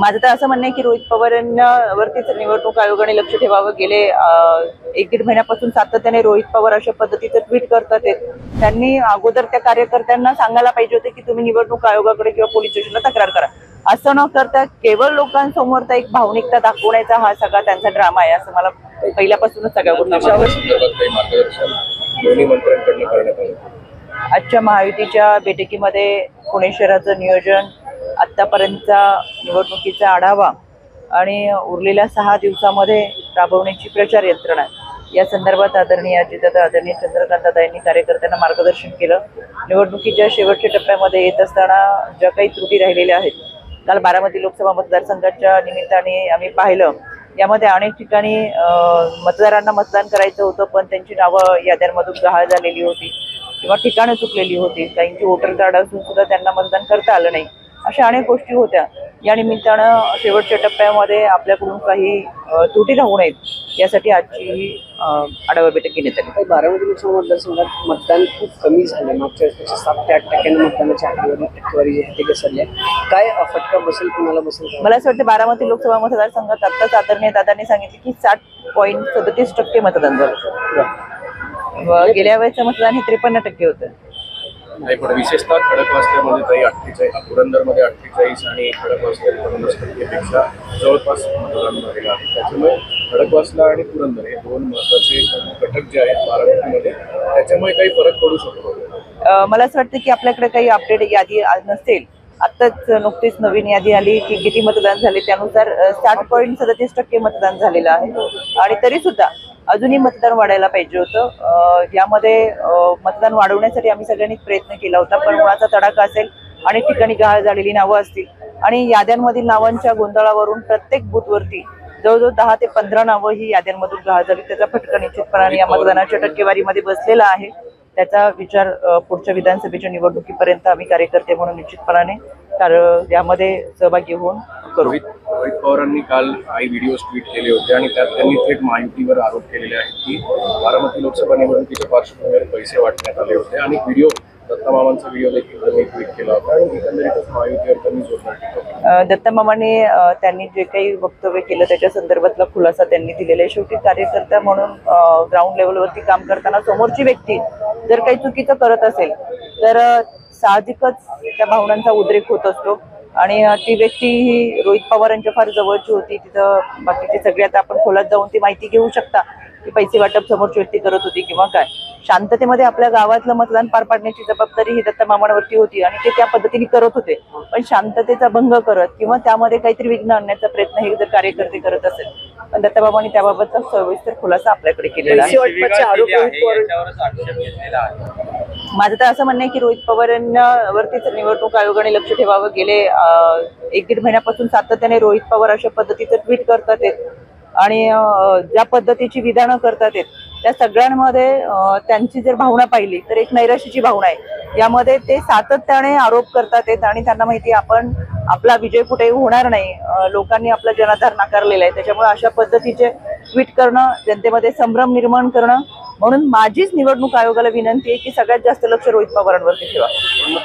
माझं तर असं म्हणणं आहे की रोहित पवारांवरतीच निवडणूक आयोगाने लक्ष ठेवावं। गेले 1-1.5 महिन्यापासून सातत्याने रोहित पवार अशा पद्धतीचं ट्विट करतात। त्यांनी अगोदर त्या कार्यकर्त्यांना सांगायला पाहिजे होते की तुम्ही निवडणूक आयोगाकडे किंवा पोलीस स्टेशनला तक्रार करा। असं न करता केवळ लोकांसमोर एक भावनिकता दाखवण्याचा हा सगळा त्यांचा ड्रामा आहे असं मला पहिल्यापासूनच सगळ्या गोष्टी। आजच्या महायुतीच्या बैठकीमध्ये पुणे शहराचं नियोजन, आतापर्यंतचा निवडणुकीचा आढावा आणि उरलेल्या 6 दिवसामध्ये राबवण्याची प्रचार यंत्रणा या संदर्भात आदरणीय अजितदादा, आदरणीय चंद्रकांतदादा यांनी कार्यकर्त्यांना मार्गदर्शन केलं। निवडणुकीच्या शेवटच्या टप्प्यामध्ये येत असताना ज्या काही त्रुटी राहिलेल्या आहेत, काल बारामती लोकसभा मतदारसंघाच्या निमित्ताने आम्ही पाहिलं, यामध्ये अनेक ठिकाणी मतदारांना मतदान करायचं होतं पण त्यांची नावं याद्यांमधून गहाळ झालेली होती किंवा ठिकाणं चुकलेली होती। काहींची वोटर कार्ड असून सुद्धा त्यांना मतदान करता आलं नाही। अशा अनेक गोष्टी होत्या। या निमित्तानं शेवटच्या टप्प्यामध्ये आपल्याकडून काही त्रुटी राहू नयेत यासाठी आजची ही आढावा बैठक घेण्यात आली। बारामती लोकसभा मतदारसंघात मतदान खूप कमी झाले, मागच्या 7 ते 8% मतदानाची टक्केवारी जी आहे ती घसरली आहे। काय फटका बसेल, कुणाला बसेल? मला असं वाटतं बारामती लोकसभा मतदारसंघात आत्ताच आदरणीय दादांनी सांगितले की 60.37% मतदान झालं। गेल्या वेळेचं मतदान हे 53% होतं। नाही, पण विशेषतः खडकवासल्यामध्ये काही 48, पुरंदरमध्ये 48 आणि खडकवासल्यात 50%पेक्षा जवळपास मतदान झालेलं आहे। त्याच्यामुळे खडकवासला आणि पुरंदर हे 2 महत्त्वाचे घटक जे आहेत बारामतीमध्ये, त्याच्यामुळे काही फरक पडू शकतो। मला असं वाटतं की आपल्याकडे काही अपडेट यादी नसेल। आत्ताच नुकतीच नवीन यादी आली की किती मतदान झाले, त्यानुसार 60.37% मतदान झालेलं आहे आणि तरी सुद्धा अजूनही मतदान वाढायला पाहिजे होतं। यामध्ये मतदान वाढवण्यासाठी आम्ही सगळ्यांनी प्रयत्न केला होता, पण उन्हाचा तडाखा असेल, अनेक ठिकाणी गहाळ झालेली नावं असतील आणि याद्यांमधील नावांच्या गोंधळावरून प्रत्येक बूथवरती जवळजवळ 10 ते 15 नावं ही याद्यांमधून गहाळ झाली। त्याचा फटका निश्चितपणाने या मतदानाच्या टक्केवारीमध्ये बसलेला आहे। त्याचा विचार पुढच्या विधानसभेच्या निवडणुकीपर्यंत आम्ही कार्यकर्ते म्हणून निश्चितपणाने यामध्ये सहभागी होऊन करू। रोहित पवारांनी काल काही व्हिडिओ ट्विट केले होते आणि त्यात त्यांनी थेट महायुतीवर आरोप केलेले आहेत की बारामती लोकसभा निवडणुकीच्या पार्श्वभूमीवर पैसे वाटण्यात आले होते आणि व्हिडिओ दत्तामामांचा व्हिडिओ देखील त्यांनी ट्विट केला होता आणि एकंदरीतच महायुतीवर त्यांनी जोरदार टीका केली। दत्तामामांनी त्यांनी जे काही वक्तव्य केलं त्याच्या संदर्भातला खुलासा त्यांनी दिलेला आहे। शेवटी कार्यकर्ता म्हणून ग्राउंड लेवलवरती काम करताना समोरची व्यक्ती जर काही चुकीचं करत असेल तर साहजिकच त्या भावनांचा उद्रेक होत असतो आणि ती व्यक्ती ही रोहित पवारांच्या फार जवळची होती। तिथं बाकीचे सगळ्यात आपण खोलात जाऊन ती माहिती घेऊ शकता की पैसे वाटप समोरची व्यक्ती करत होती किंवा काय। शांततेमध्ये आपल्या गावातलं मतदान पार पाडण्याची जबाबदारी ही दत्तामामांवरती होती आणि ते त्या पद्धतीने करत होते, पण शांततेचा भंग करत किंवा त्यामध्ये काहीतरी विघ्न आणण्याचा प्रयत्न हे जर कार्यकर्ते करत असेल, पण दत्तामामांनी त्याबाबतचा सविस्तर खुलासा आपल्याकडे केलेला आहे। माझं तर असं म्हणणं आहे की रोहित पवारांवरतीच निवडणूक आयोगाने लक्ष ठेवावं। गेले 1-1.5 महिन्यापासून सातत्याने रोहित पवार अशा पद्धतीचं ट्विट करतात आणि ज्या पद्धतीची विधानं करतात त्या सगळ्यांमध्ये त्यांची जर भावना पाहिली तर एक नैराश्याची भावना आहे। यामध्ये ते सातत्याने आरोप करतात आणि त्यांना माहिती आपण आपला विजय कुठे होणार नाही, लोकांनी आपला जनाधार नाकारलेला आहे। त्याच्यामुळे अशा पद्धतीचे ट्विट करणं, जनतेमध्ये संभ्रम निर्माण करणं, म्हणून माझीच निवडणूक आयोगाला विनंती आहे की सगळ्यात जास्त लक्ष रोहित पवारांवरती ठेवा।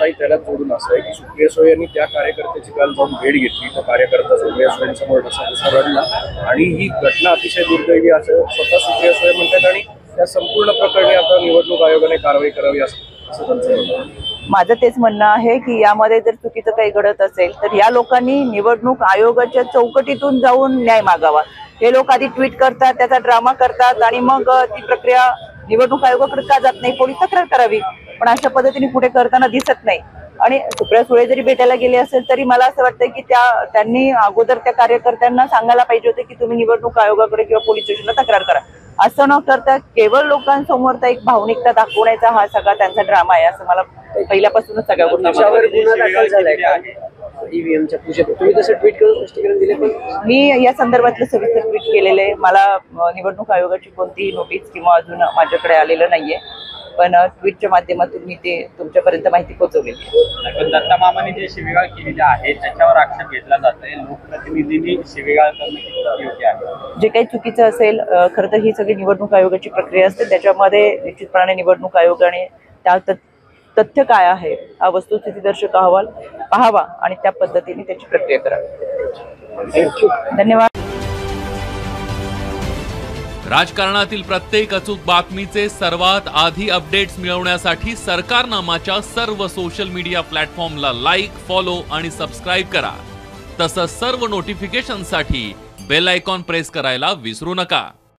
पण त्याला जोडून असं आहे की सुप्रिया सुळे यांनी त्या कार्यकर्त्याची काल जाऊन भेट घेतली, तो कार्यकर्ता सुप्रिया सुळेंसमोर ढसा रडला आणि ही घटना अतिशय दुर्दैवी असं स्वतः सुप्रिया सुळे म्हणतात आणि त्या संपूर्ण प्रकरणी आता निवडणूक आयोगाने कारवाई करावी असं त्यांचं म्हणणं आहे। माझं तेच म्हणणं आहे की यामध्ये जर चुकीचं काही घडत असेल तर या लोकांनी निवडणूक आयोगाच्या चौकटीतून जाऊन न्याय मागावा। हे लोक आधी ट्विट करतात, त्याचा ड्रामा करतात आणि मग ती प्रक्रिया निवडणूक आयोगाकडे का जात नाही, पोलीस तक्रार करावी, पण अशा पद्धतीने पुढे करताना दिसत नाही। आणि सुप्रिया सुळे जरी भेटायला गेले असेल तरी मला असं वाटतं की त्यांनी अगोदर त्या कार्यकर्त्यांना सांगायला पाहिजे होते की तुम्ही निवडणूक आयोगाकडे किंवा पोलीस स्टेशनला तक्रार करा। असं न करता केवळ लोकांसमोर एक भावनिकता दाखवण्याचा हा सगळा त्यांचा ड्रामा आहे असं मला पहिल्यापासूनच सगळ्या गोष्टी। ईव्हीएमच्या पूजेत तुम्ही तसं ट्विट करून स्पष्टीकरण दिले, पण मी या संदर्भातलं सविस्तर ट्विट केलेलं आहे। मला निवडणूक आयोगाची कोणतीही नोटीस किंवा अजून माझ्याकडे आलेलं नाहीये, पण ट्विटच्या माध्यमातून मी ते तुमच्यापर्यंत माहिती पोहोचवलेली आहे। पण दत्तामामांनी जे शिवीगाळ केलेली आहे त्याच्यावर आक्षेप घेतला जातोय, लोकप्रतिनिधींनी शिवीगाळ करणं योग्य आहे। जे काही चुकीचं असेल, खरं तर ही सगळी निवडणूक आयोगाची प्रक्रिया असते, त्याच्यामध्ये निश्चितपणाने निवडणूक आयोगाने तथ्य काय आहे हा वस्तुस्थितीदर्शक अहवाल पाहावा आणि त्या पद्धतीने त्याची प्रक्रिया करावी. धन्यवाद. राजकारणातील प्रत्येक अचूक बातमीचे सर्वात आधी अपडेट्स मिळवण्यासाठी सरकारनामाच्या सर्व सोशल मीडिया प्लॅटफॉर्मला लाईक, फॉलो आणि सबस्क्राईब करा. तसंच सर्व नोटिफिकेशनसाठी बेल आयकॉन प्रेस करायला विसरू नका.